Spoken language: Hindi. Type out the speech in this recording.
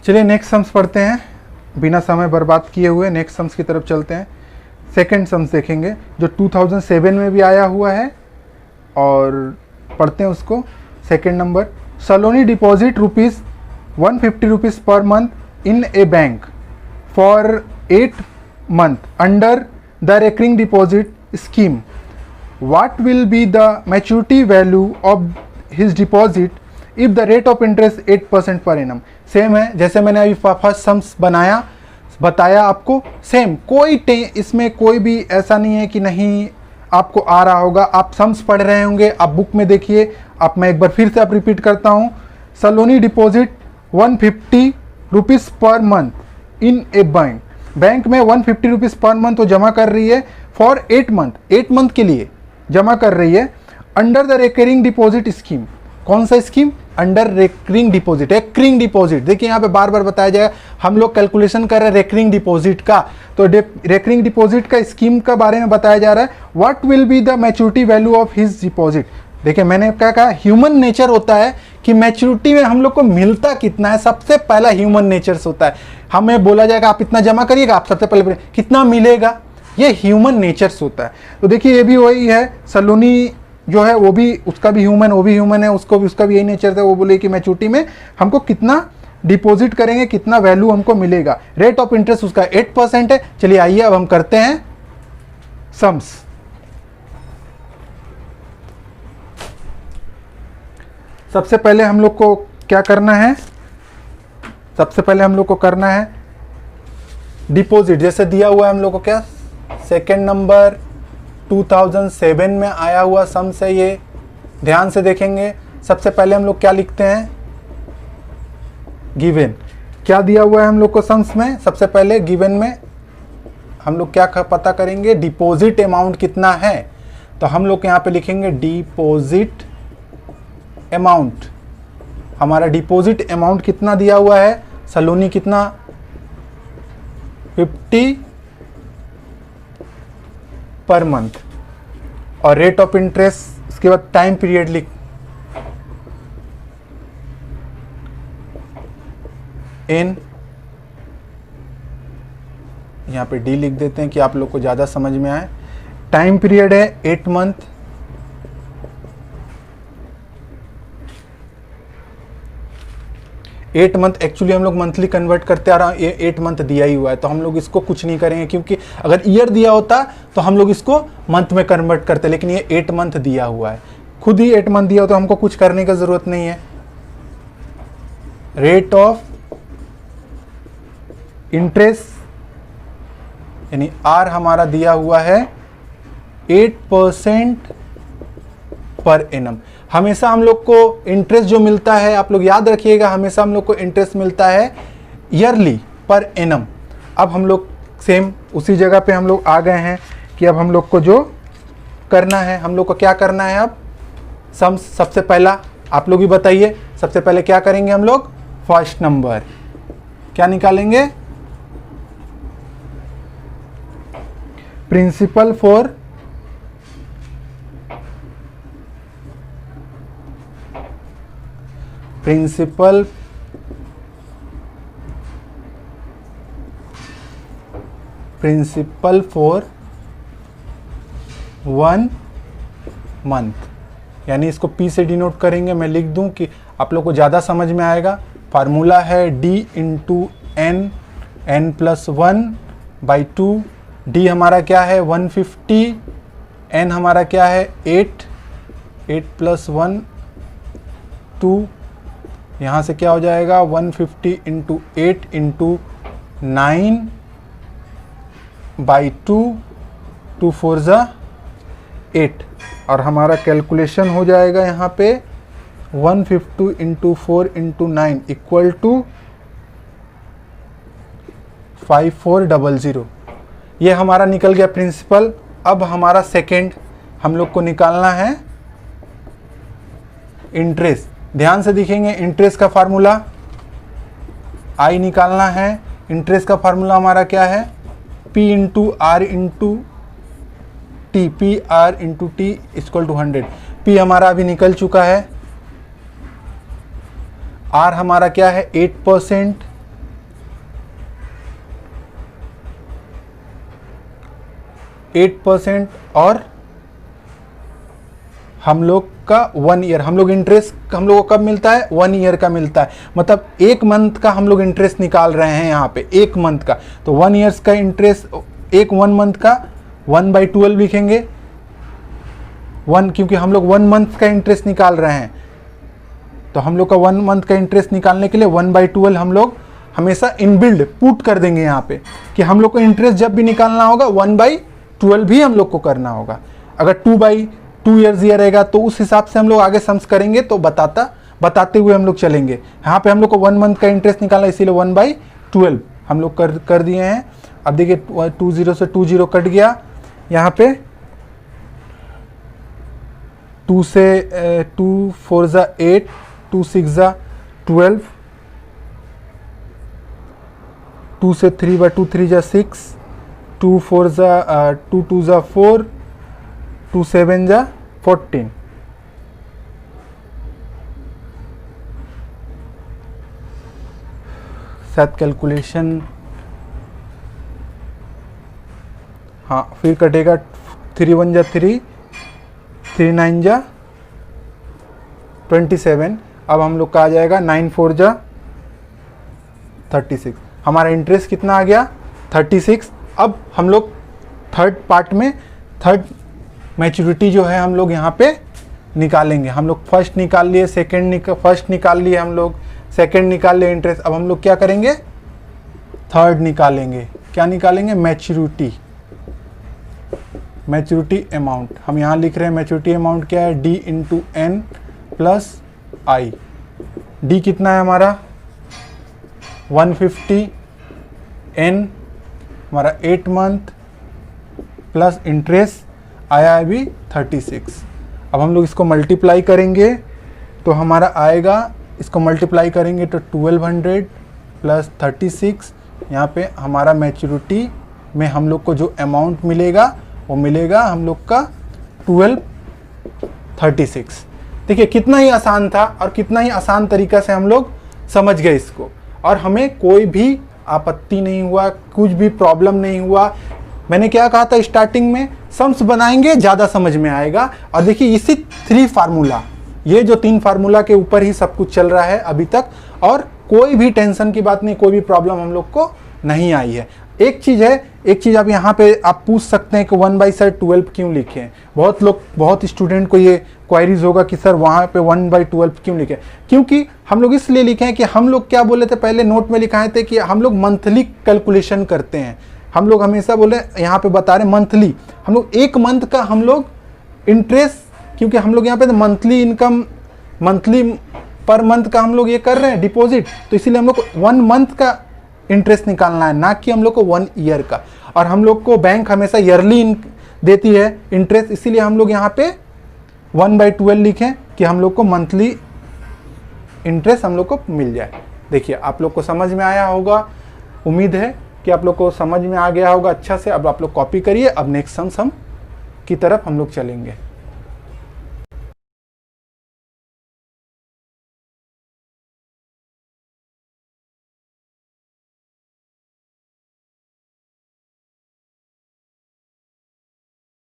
चलिए नेक्स्ट सम्स पढ़ते हैं, बिना समय बर्बाद किए हुए नेक्स्ट सम्स की तरफ चलते हैं। सेकंड सम्स देखेंगे जो 2007 में भी आया हुआ है और पढ़ते हैं उसको। Second number, Saloni deposit ₹150 per month in A bank for 8 month under the recurring deposit scheme. What will be the maturity value of his deposit if the rate of interest 8% per annum? Same है जैसे मैंने अभी फर्स्ट सम्स बताया आपको, सेम। इसमें कोई भी ऐसा नहीं है कि नहीं आपको आ रहा होगा। आप सम्स पढ़ रहे होंगे, आप बुक में देखिए। आप मैं एक बार फिर से आप रिपीट करता हूँ, सलोनी deposit ₹150 per month in A bank में ₹150 पर मंथ वो जमा कर रही है फॉर 8 मंथ के लिए जमा कर रही है under the recurring deposit scheme. कौन सा scheme? Under recurring deposit. Recurring deposit देखिए यहाँ पे बार बार बताया जाएगा, हम लोग कैलकुलेशन कर रहे हैं रिकरिंग डिपॉजिट का, तो रिकरिंग डिपॉजिट का स्कीम का बारे में बताया जा रहा है। What will be the maturity value of his deposit. देखिए मैंने क्या कहा, ह्यूमन नेचर होता है कि मैच्योरिटी में हम लोग को मिलता कितना है, सबसे पहला ह्यूमन नेचर्स होता है। हमें बोला जाएगा आप इतना जमा करिएगा, आप सबसे पहले कितना मिलेगा, ये ह्यूमन नेचर्स होता है। तो देखिए ये भी वही है, सलोनी जो है वो भी, उसका भी ह्यूमन, वो भी ह्यूमन है, उसका भी यही नेचर है। वो बोले कि मैच्योरिटी में हमको कितना डिपॉजिट करेंगे, कितना वैल्यू हमको मिलेगा। रेट ऑफ इंटरेस्ट उसका 8% है। चलिए आइए अब हम करते हैं सम्स। सबसे पहले हम लोग को क्या करना है, सबसे पहले हम लोग को करना है डिपॉजिट। जैसे दिया हुआ है हम लोग को क्या, सेकंड नंबर 2007 में आया हुआ सम्स है ये, ध्यान से देखेंगे। सबसे पहले हम लोग क्या लिखते हैं, गिवन। क्या दिया हुआ है हम लोग को सम्स में, सबसे पहले गिवन में हम लोग क्या पता करेंगे, डिपॉजिट अमाउंट कितना है। तो हम लोग यहाँ पे लिखेंगे डिपॉजिट अमाउंट। हमारा डिपॉजिट अमाउंट कितना दिया हुआ है, सलोनी कितना 50 पर मंथ, और रेट ऑफ इंटरेस्ट उसके बाद टाइम पीरियड लिख इन, यहां पे डी लिख देते हैं कि आप लोग को ज्यादा समझ में आए। टाइम पीरियड है 8 मंथ, एक्चुअली हम लोग मंथली कन्वर्ट करते आ रहा है, ये 8 मंथ दिया ही हुआ है, तो हम लोग इसको कुछ नहीं करेंगे, क्योंकि अगर ईयर दिया होता तो हम लोग इसको मंथ में कन्वर्ट करते, लेकिन ये 8 मंथ दिया हुआ है, खुद ही 8 मंथ दिया हो तो हमको कुछ करने की जरूरत नहीं है। रेट ऑफ इंटरेस्ट यानी आर हमारा दिया हुआ है 8% पर एनम। हमेशा हम लोग को इंटरेस्ट जो मिलता है, आप लोग याद रखिएगा, हमेशा हम लोग को इंटरेस्ट मिलता है ईयरली पर एनम। अब हम लोग सेम उसी जगह पे हम लोग आ गए हैं कि अब हम लोग को जो करना है, हम लोग को क्या करना है अब सम्स। सबसे पहला आप लोग भी बताइए, सबसे पहले क्या करेंगे हम लोग, फर्स्ट नंबर क्या निकालेंगे, principal for principal for 1 month, यानी इसको P से डिनोट करेंगे। मैं लिख दूं कि आप लोग को ज़्यादा समझ में आएगा। फार्मूला है D into N, n+1/2। D हमारा क्या है 150, n हमारा क्या है 8 + 1 2, यहाँ से क्या हो जाएगा 150 × 8 × 9/2, 2 4 ज़ा 8, और हमारा कैलकुलेशन हो जाएगा यहाँ पे 150 × 4 × 9 = 5400। ये हमारा निकल गया प्रिंसिपल। अब हमारा सेकेंड हम लोग को निकालना है इंटरेस्ट। ध्यान से दिखेंगे, इंटरेस्ट का फार्मूला I निकालना है। इंटरेस्ट का फार्मूला हमारा क्या है, P × R × T, PR × T = 100। P हमारा अभी निकल चुका है, R हमारा क्या है 8%, 8% और हम लोग का 1 ईयर, हम लोग इंटरेस्ट हम लोग को कब मिलता है? 1 ईयर का मिलता है, मतलब 1 मंथ का हम लोग इंटरेस्ट निकाल रहे हैं यहाँ पे, 1 मंथ का। तो 1 ईयर्स का इंटरेस्ट, 1 मंथ का 1/12 लिखेंगे, 1, क्योंकि हम लोग 1 मंथ का इंटरेस्ट निकाल रहे हैं। तो हम लोग का 1 मंथ का इंटरेस्ट निकालने के लिए 1/12 हम लोग हमेशा इनबिल्ड पुट कर देंगे यहाँ पे, कि हम लोग को इंटरेस्ट जब भी निकालना होगा 1/12 भी हम लोग को करना होगा। अगर 2/2 ईयर्स ये रहेगा तो उस हिसाब से हम लोग आगे सम्स करेंगे, तो बताते हुए हम लोग चलेंगे। यहाँ पे हम लोग को 1 मंथ का इंटरेस्ट निकालना, इसीलिए 1/12 हम लोग कर दिए हैं। अब देखिए 20 से 20 कट गया, यहाँ पे 2 से 2 4 जा 8, 2 6 जा 12, 2 से 3/2 3 जा 6, 2 4 जा 2 2 जा 4, 2 7 जा 14। शायद कैलकुलेशन, हाँ फिर कटेगा 3 1 जा 3, 3 9 जा 27। अब हम लोग का आ जाएगा 9 4 जा 36। हमारा इंटरेस्ट कितना आ गया? 36। अब हम लोग थर्ड पार्ट में थर्ड मैच्योरिटी जो है हम लोग यहाँ पे निकालेंगे। हम लोग फर्स्ट निकाल लिए, फर्स्ट निकाल लिए हम लोग, सेकंड निकाल लिए इंटरेस्ट। अब हम लोग क्या करेंगे? थर्ड निकालेंगे। क्या निकालेंगे? Maturity amount. हम यहाँ लिख रहे हैं मैच्योरिटी अमाउंट क्या है? D × N + I। D कितना है हमारा? 150, N हमारा 8 मंथ प्लस इंटरेस्ट आया है अभी 36। अब हम लोग इसको मल्टीप्लाई करेंगे तो हमारा आएगा, इसको मल्टीप्लाई करेंगे तो 1200 + 36। यहाँ पे हमारा मैच्योरिटी में हम लोग को जो अमाउंट मिलेगा वो मिलेगा हम लोग का 1236। देखिए कितना ही आसान था और कितना ही आसान तरीका से हम लोग समझ गए इसको, और हमें कोई भी आपत्ति नहीं हुआ, कुछ भी प्रॉब्लम नहीं हुआ। मैंने क्या कहा था स्टार्टिंग में? सम्स बनाएंगे ज़्यादा समझ में आएगा। और देखिए इसी 3 फार्मूला, ये जो 3 फार्मूला के ऊपर ही सब कुछ चल रहा है अभी तक, और कोई भी टेंशन की बात नहीं, कोई भी प्रॉब्लम हम लोग को नहीं आई है। एक चीज़ आप यहाँ पे आप पूछ सकते हैं कि 1/12 क्यों लिखे हैं। बहुत स्टूडेंट को ये क्वायरीज होगा कि सर वहाँ पे 1/12 क्यों लिखे? क्योंकि हम लोग इसलिए लिखे हैं कि हम लोग क्या बोले थे पहले नोट में लिखाए थे कि हम लोग मंथली कैलकुलेशन करते हैं। हम लोग हमेशा बोले, यहाँ पे बता रहे मंथली, हम लोग 1 मंथ का हम लोग इंटरेस्ट, क्योंकि हम लोग यहाँ पे monthly income, monthly per month का हम लोग ये कर रहे हैं डिपॉजिट, तो इसीलिए हम लोग को 1 मंथ का इंटरेस्ट निकालना है, ना कि हम लोग को 1 ईयर का। और हम लोग को बैंक हमेशा ईयरली देती है इंटरेस्ट, इसीलिए हम लोग यहाँ पे 1/12 लिखें कि हम लोग को मंथली इंटरेस्ट हम लोग को मिल जाए। देखिए आप लोग को समझ में आया होगा, उम्मीद है कि आप लोग को समझ में आ गया होगा अच्छा से। अब आप लोग कॉपी करिए, अब नेक्स्ट सम की तरफ हम लोग चलेंगे।